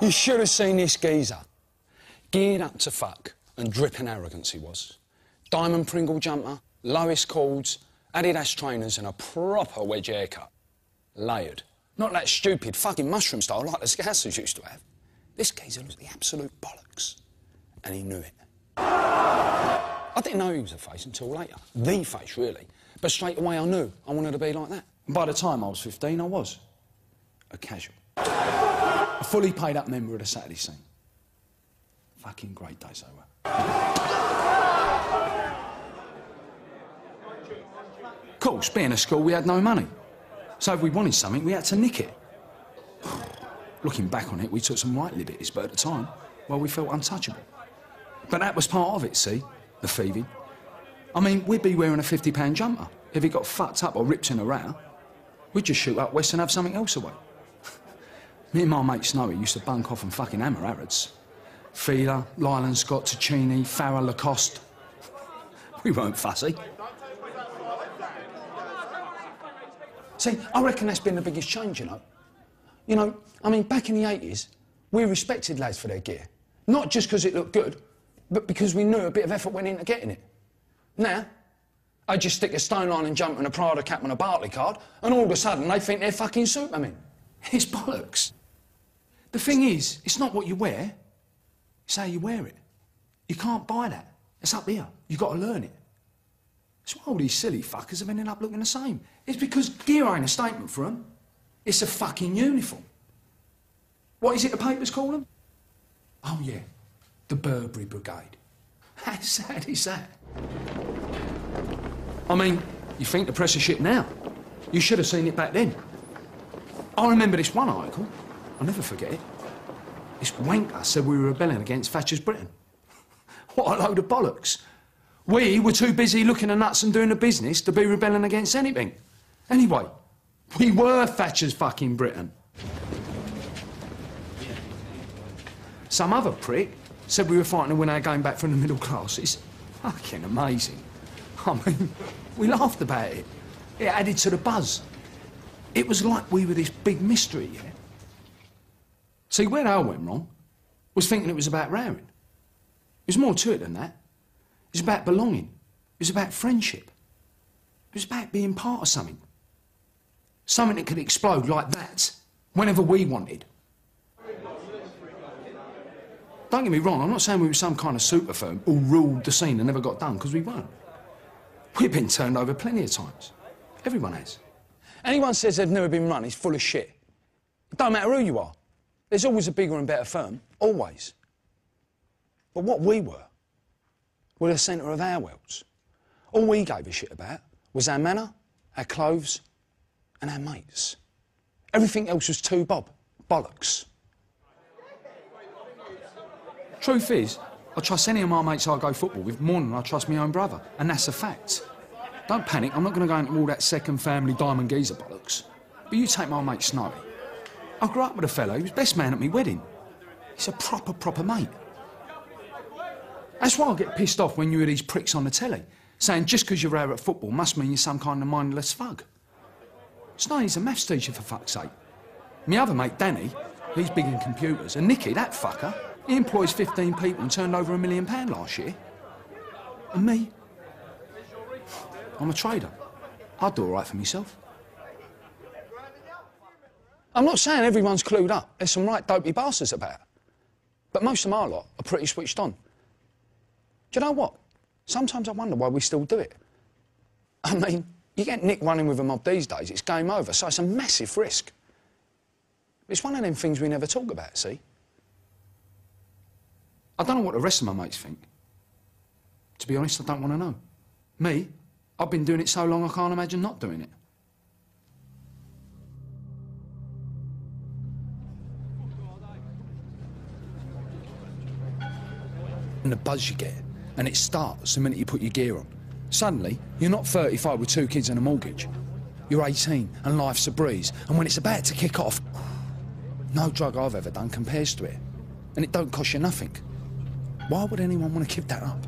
You should have seen this geezer. Geared up to fuck and dripping arrogance he was. Diamond Pringle jumper, lowest cords, Adidas trainers and a proper wedge haircut. Layered. Not that stupid fucking mushroom style like the Scousers used to have. This geezer was the absolute bollocks. And he knew it. I didn't know he was a face until later. The face, really. But straight away I knew I wanted to be like that. And by the time I was 15, I was. A casual. A fully paid up member of the Saturday scene. Fucking great days they were. Of course, being a school, we had no money. So if we wanted something, we had to nick it. Looking back on it, we took some right liberties, but at the time, well, we felt untouchable. But that was part of it, see? The thieving. I mean, we'd be wearing a £50 jumper. If it got fucked up or ripped in a row, we'd just shoot up west and have something else away. Me and my mate Snowy used to bunk off and fucking hammer Harrods. Feeler, Lyland Scott, Ticini, Farrell, Lacoste. We weren't fussy. See, I reckon that's been the biggest change, you know. You know, I mean, back in the 80s, we respected lads for their gear. Not just because it looked good, but because we knew a bit of effort went into getting it. Now, I just stick a Stone Line and jumper and a Prada cap and a Bartley card, and all of a sudden they think they're fucking Superman. It's bollocks. The thing is, it's not what you wear, it's how you wear it. You can't buy that. It's up here. You've got to learn it. That's why all these silly fuckers have ended up looking the same. It's because gear ain't a statement for them. It's a fucking uniform. What is it the papers call them? Oh, yeah, the Burberry Brigade. How sad is that? I mean, you think the press of shit now. You should have seen it back then. I remember this one article. I'll never forget it. This wanker said we were rebelling against Thatcher's Britain. What a load of bollocks. We were too busy looking at nuts and doing the business to be rebelling against anything. Anyway, we were Thatcher's fucking Britain. Some other prick said we were fighting to win our game back from the middle classes. Fucking amazing. I mean, we laughed about it. It added to the buzz. It was like we were this big mystery, yeah? See, where I went wrong was thinking it was about rowing. There's more to it than that. It was about belonging. It was about friendship. It was about being part of something. Something that could explode like that whenever we wanted. Don't get me wrong, I'm not saying we were some kind of super firm who ruled the scene and never got done, because we weren't. We've been turned over plenty of times. Everyone has. Anyone says they've never been run is full of shit. It don't matter who you are. There's always a bigger and better firm. Always. But what we were the centre of our worlds. All we gave a shit about was our manor, our clothes, and our mates. Everything else was too bollocks. Truth is, I trust any of my mates I go football with more than I trust my own brother, and that's a fact. Don't panic, I'm not going to go into all that second family diamond geezer bollocks. But you take my mate Snowy. I grew up with a fellow, he was best man at my wedding. He's a proper mate. That's why I get pissed off when you hear these pricks on the telly, saying just because you're rare at football must mean you're some kind of mindless thug. Snowy's a maths teacher, for fuck's sake. My other mate, Danny, he's big in computers, and Nicky, that fucker, he employs 15 people and turned over £1 million last year. And me? I'm a trader. I'd do all right for myself. I'm not saying everyone's clued up. There's some right dopey bastards about. But most of my lot are pretty switched on. Do you know what? Sometimes I wonder why we still do it. I mean, you get Nick running with a mob these days, it's game over, so it's a massive risk. It's one of them things we never talk about, see? I don't know what the rest of my mates think. To be honest, I don't want to know. Me, I've been doing it so long I can't imagine not doing it. And the buzz you get, and it starts the minute you put your gear on. Suddenly, you're not 35 with 2 kids and a mortgage. You're 18 and life's a breeze, and when it's about to kick off, no drug I've ever done compares to it. And it don't cost you nothing. Why would anyone want to give that up?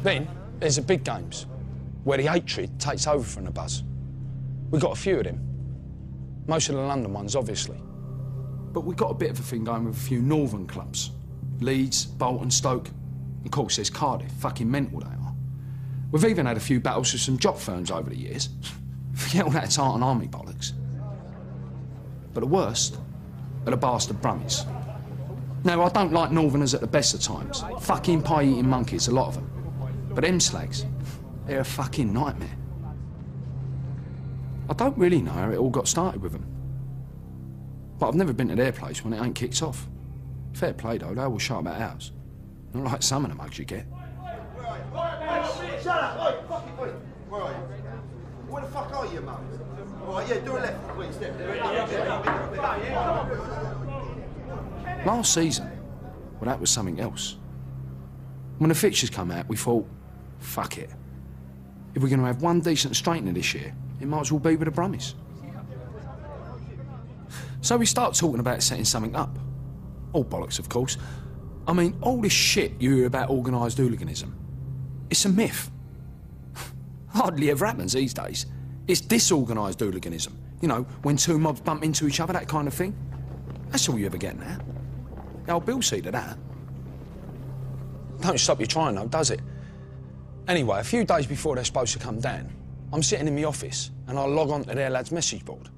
Then there's the big games, where the hatred takes over from the buzz. We got a few of them. Most of the London ones, obviously. But we got a bit of a thing going with a few northern clubs. Leeds, Bolton, Stoke. Of course, there's Cardiff. Fucking mental they are. We've even had a few battles with some job firms over the years. Forget all that Tartan Army bollocks. But the worst are the bastard Brummies. Now, I don't like Northerners at the best of times. Fucking pie-eating monkeys, a lot of them. But them slags, they're a fucking nightmare. I don't really know how it all got started with them. But I've never been to their place when it ain't kicked off. Fair play, though, they always shout about ours. Not like some of the mugs you get. Shut up! Oi, fucking oi! Where are you? Where the fuck are you, mum? Alright, yeah, do a left. Wait, step. Last season, well, that was something else. When the fixtures come out, we thought, fuck it. If we're going to have one decent straightener this year, it might as well be with the Brummies. So we start talking about setting something up. All bollocks, of course. I mean, all this shit you hear about organised hooliganism, it's a myth. Hardly ever happens these days. It's disorganised hooliganism. You know, when two mobs bump into each other, that kind of thing. That's all you ever get now. Old Bill see to that. Don't stop you trying, though, does it? Anyway, a few days before they're supposed to come down, I'm sitting in my office and I log on to their lad's message board.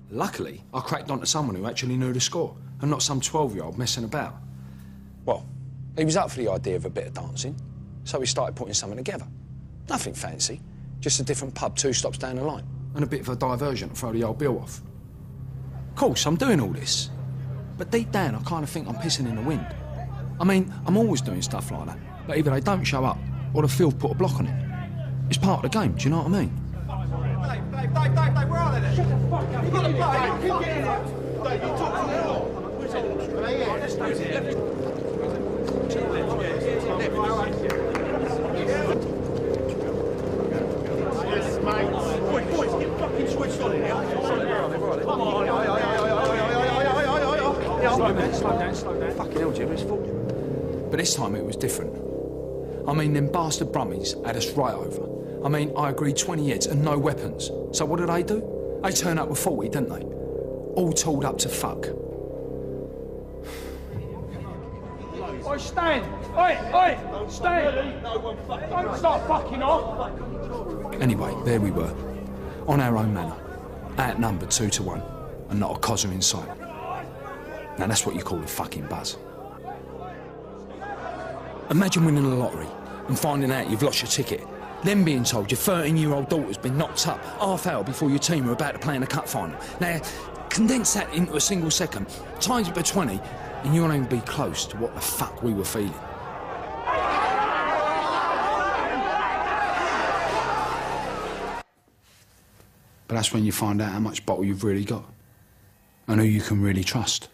Luckily, I cracked onto someone who actually knew the score and not some 12-year-old messing about. Well, he was up for the idea of a bit of dancing, so we started putting something together. Nothing fancy, just a different pub 2 stops down the line and a bit of a diversion to throw the old Bill off. Of course, I'm doing all this, but deep down I kind of think I'm pissing in the wind. I mean, I'm always doing stuff like that, but either they don't show up or the field put a block on it. It's part of the game, do you know what I mean? Dave, where are they then? Shut the fuck up. You've got to play. Dave, you talk to me. Yes, mate. Boys, get fucking switched on it now. Come on. Slow down. Fucking hell, Jim, it's full. But this time it was different. I mean, them bastard Brummies had us right over. I mean, I agreed 20 heads and no weapons. So what did they do? They turned up with 40, didn't they? All tooled up to fuck. Oi, stand! Oi! Stand! Don't start fucking off! Anyway, there we were. On our own manor. Outnumbered 2 to 1. And not a cozzer in sight. Now that's what you call a fucking buzz. Imagine winning the lottery and finding out you've lost your ticket. Then being told your 13-year-old daughter's been knocked up half hour before your team are about to play in a cup final. Now, condense that into a single second, times it by 20, and you won't even be close to what the fuck we were feeling. But that's when you find out how much bottle you've really got and who you can really trust.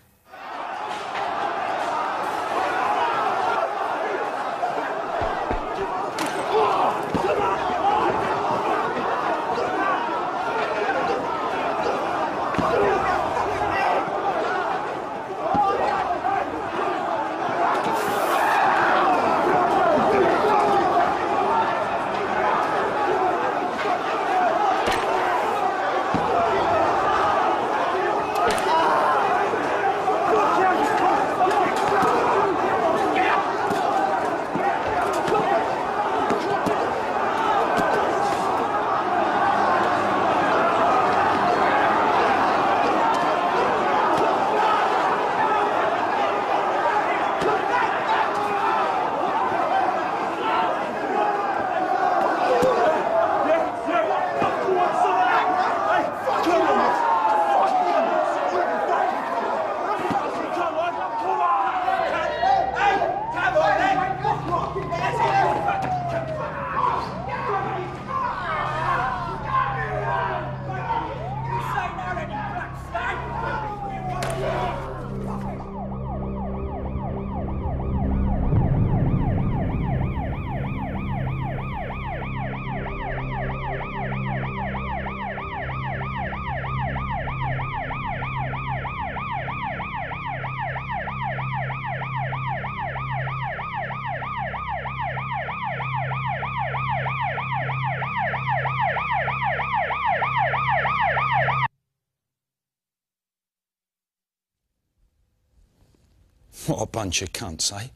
What a bunch of cunts, eh?